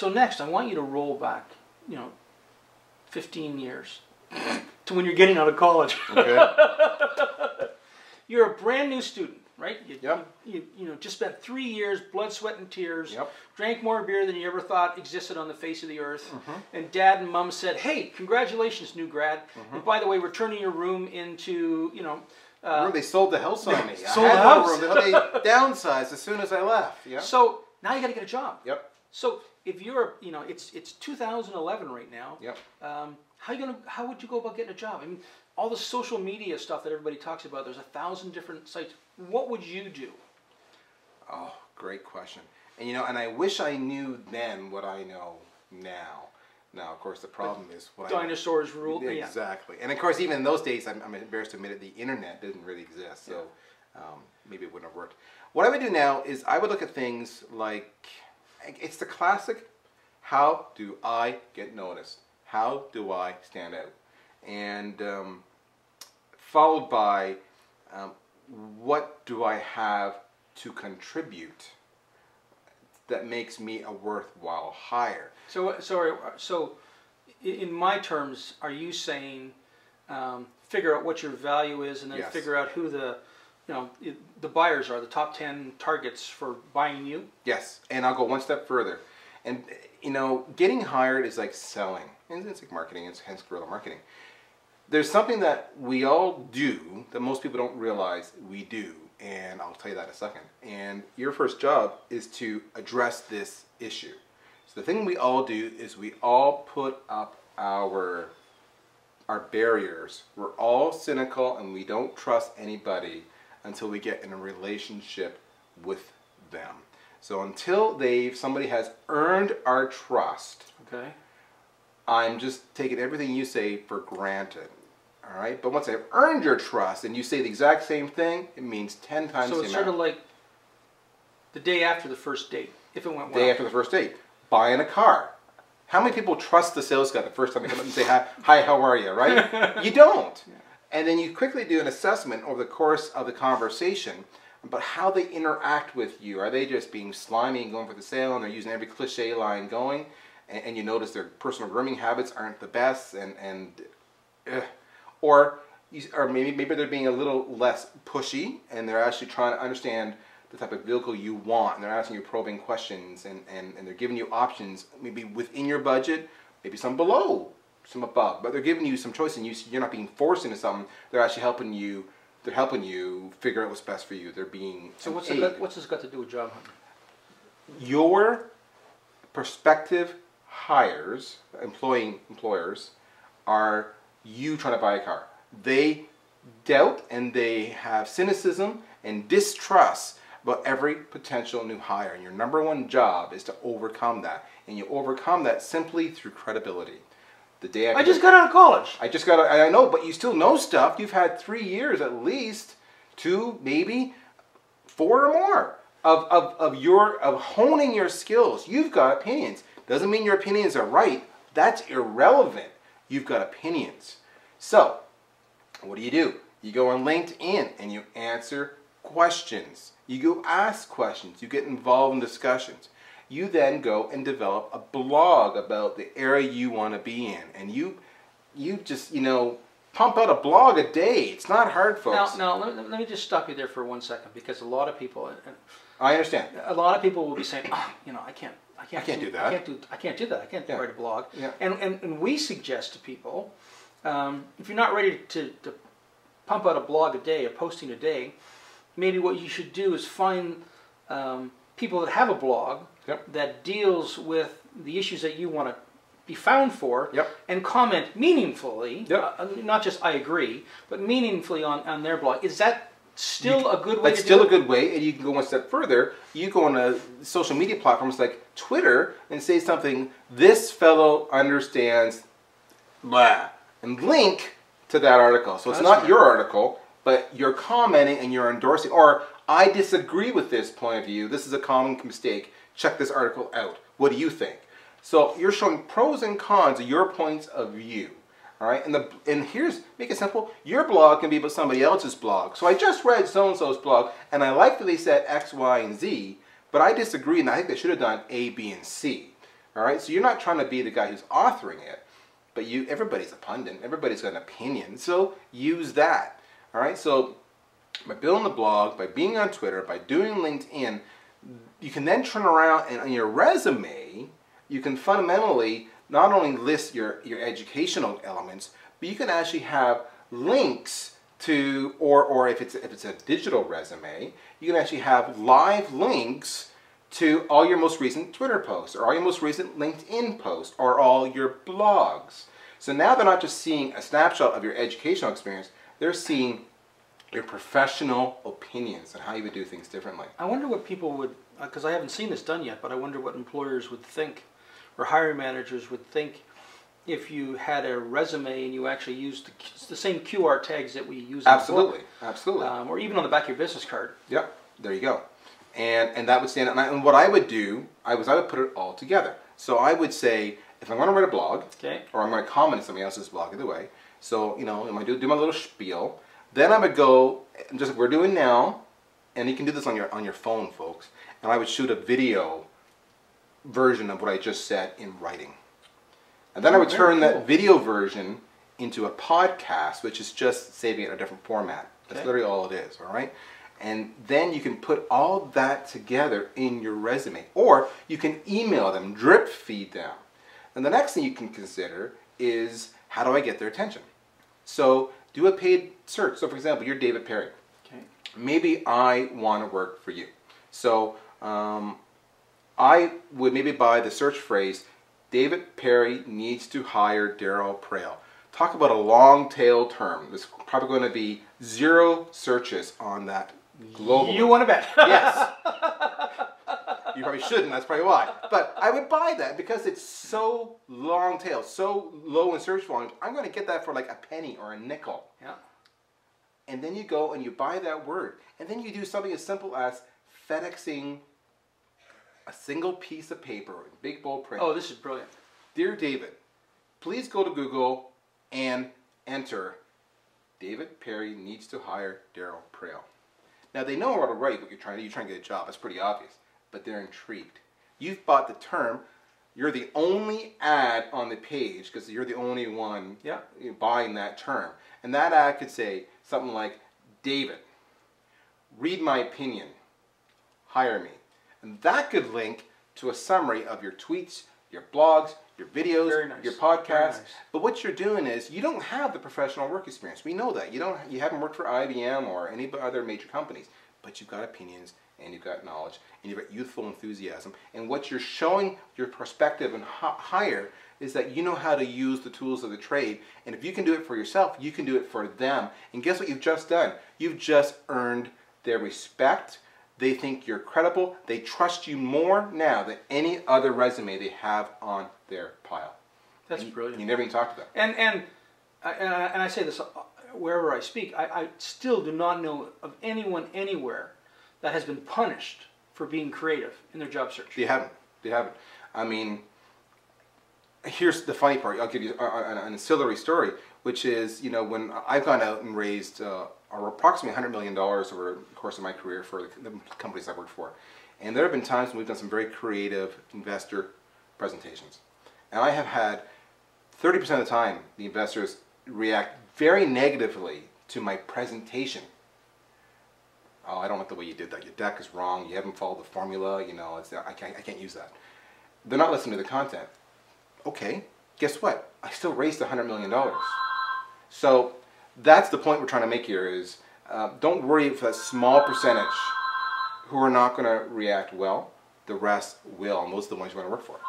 So next, I want you to roll back, 15 years to when you're getting out of college. Okay. You're a brand new student, right? Yep. You just spent 3 years, blood, sweat, and tears. Yep. Drank more beer than you ever thought existed on the face of the earth. And Dad and Mom said, "Hey, congratulations, new grad. And by the way, we're turning your room into, they sold the house on me. Sold I had the no house. room. They downsized as soon as I left. Yeah. So now you got to get a job. Yep. So if you're, it's 2011 right now. Yep. How would you go about getting a job? I mean, all the social media stuff that everybody talks about, there's 1,000 different sites. What would you do? Oh, great question. And and I wish I knew then what I know now. Now, of course, the problem is what dinosaurs rule. Exactly. And of course, even in those days, I'm embarrassed to admit it, the internet didn't really exist. So maybe it wouldn't have worked. What I would do now is I would look at things like, it's the classic, how do I get noticed? How do I stand out? And followed by, what do I have to contribute that makes me a worthwhile hire? So in my terms, are you saying figure out what your value is, and then Yes. figure out who the buyers are, the top 10 targets for buying you? Yes, and I'll go one step further. And getting hired is like selling, and it's like marketing. It's hence guerrilla marketing. There's something that we all do that most people don't realize we do, and I'll tell you that in a second. And your first job is to address this issue. So the thing we all do is we all put up our barriers. We're all cynical, and we don't trust anybody until we get in a relationship with them. So until somebody has earned our trust, Okay. I'm just taking everything you say for granted. All right? But once I've earned your trust and you say the exact same thing, it means 10 times the So amount. it's sort of like the day after the first date, if it went well. Day after the first date. Buying a car. How many people trust the sales guy the first time they come up and say, hi, how are you, right? You don't. Yeah. And then you quickly do an assessment over the course of the conversation about how they interact with you. Are they just being slimy and going for the sale, and they're using every cliche line going, and you notice their personal grooming habits aren't the best, or maybe they're being a little less pushy, and they're actually trying to understand the type of vehicle you want, and they're asking you probing questions, and they're giving you options, maybe within your budget, maybe some below, some above, but they're giving you some choice, and you're not being forced into something. They're actually helping you. They're helping you figure out what's best for you. They're being So what's this got to do with job hunting? Your prospective hires, employers, are you trying to buy a car. They doubt and they have cynicism and distrust about every potential new hire. And your number one job is to overcome that. And you overcome that simply through credibility. The day I just got out of college. I know, but you still know stuff. You've had 3 years at least, 2, maybe 4 or more of honing your skills. You've got opinions. Doesn't mean your opinions are right. That's irrelevant. You've got opinions. So, what do? You go on LinkedIn and you answer questions. You go ask questions. You get involved in discussions. You then go and develop a blog about the area you want to be in. And you just, pump out a blog a day. It's not hard, folks. Now let me just stop you there for 1 second, because a lot of people... I understand. A lot of people will be saying, I can't do that. I can't write a blog. Yeah. And we suggest to people, if you're not ready to pump out a blog a day, a posting a day, maybe what you should do is find people that have a blog that deals with the issues that you want to be found for, and comment meaningfully, not just I agree, but meaningfully on their blog. Is that still a good way to do it? That's still a good way, and you can go one step further. You go on a social media platforms like Twitter and say something, this fellow understands blah, and link to that article. So it's not your article, but you're commenting and you're endorsing, or I disagree with this point of view. This is a common mistake. Check this article out. What do you think? So you're showing pros and cons of your points of view. All right, and here's, make it simple. Your blog can be about somebody else's blog. So I just read so-and-so's blog, and I like that they said X, Y, and Z, but I disagree, and I think they should have done A, B, and C. All right, so you're not trying to be the guy who's authoring it, but everybody's a pundit, everybody's got an opinion, so use that. All right, so by building the blog, by being on Twitter, by doing LinkedIn, you can then turn around and on your resume, you can fundamentally not only list your educational elements, but you can actually have links to, or if it's a digital resume, you can actually have live links to all your most recent Twitter posts, or all your most recent LinkedIn posts, or all your blogs. So now they're not just seeing a snapshot of your educational experience, they're seeing your professional opinions and how you would do things differently. I wonder what people would, because I haven't seen this done yet, but I wonder what employers would think, or hiring managers would think, if you had a resume and you actually used the same QR tags that we use in the book. Absolutely. Or even on the back of your business card. Yep, there you go. And that would stand out. And what I would do, I would put it all together. So I would say, if I'm going to write a blog, okay, or I'm going to comment on somebody else's blog either way, so, you know, I'm going to do my little spiel, then I would go, just like we're doing now, and you can do this on your phone, folks, and I would shoot a video version of what I just said in writing. And then I would turn that video version into a podcast, which is just saving it in a different format. That's literally all it is, all right? And then you can put all that together in your resume. Or you can email them, drip feed them. And the next thing you can consider is, how do I get their attention? So do a paid search. So for example, you're David Perry. Okay. Maybe I want to work for you. So I would maybe buy the search phrase, David Perry needs to hire Daryl Prale. Talk about a long tail term. There's probably going to be 0 searches on that globally. You want to bet. Yes. You probably shouldn't, that's probably why. But I would buy that because it's so long tail, so low in search volume. I'm going to get that for like a penny or a nickel. Yeah. And then you go and you buy that word. And then you do something as simple as FedExing a single piece of paper in big bold print. Oh, this is brilliant. Dear David, please go to Google and enter David Perry needs to hire Daryl Prale. Now they know how to write what you're trying to do. You're trying to get a job. That's pretty obvious. But they're intrigued. You've bought the term. You're the only ad on the page because you're the only one buying that term. And that ad could say something like, David, read my opinion, hire me. And that could link to a summary of your tweets, your blogs, your videos, your podcasts. But what you're doing is, you don't have the professional work experience. We know that. You haven't worked for IBM or any other major companies. But you've got opinions, and you've got knowledge, and you've got youthful enthusiasm. And what you're showing your prospective and hire is that you know how to use the tools of the trade. And if you can do it for yourself, you can do it for them. And guess what you've just done? You've just earned their respect. They think you're credible. They trust you more now than any other resume they have on their pile. That's brilliant. You never even talk to them. And I say this wherever I speak. I still do not know of anyone anywhere that has been punished for being creative in their job search. They haven't. They haven't. I mean, here's the funny part. I'll give you an ancillary story, which is, you know, when I've gone out and raised approximately $100 million over the course of my career for the companies I've worked for. And there have been times when we've done some very creative investor presentations. And I have had 30% of the time the investors react very negatively to my presentation. Oh, I don't like the way you did that. Your deck is wrong. You haven't followed the formula. You know, I can't use that. They're not listening to the content. Okay, guess what? I still raised $100 million. So that's the point we're trying to make here is, don't worry if that small percentage who are not going to react well, the rest will, and those are the ones you want to work for.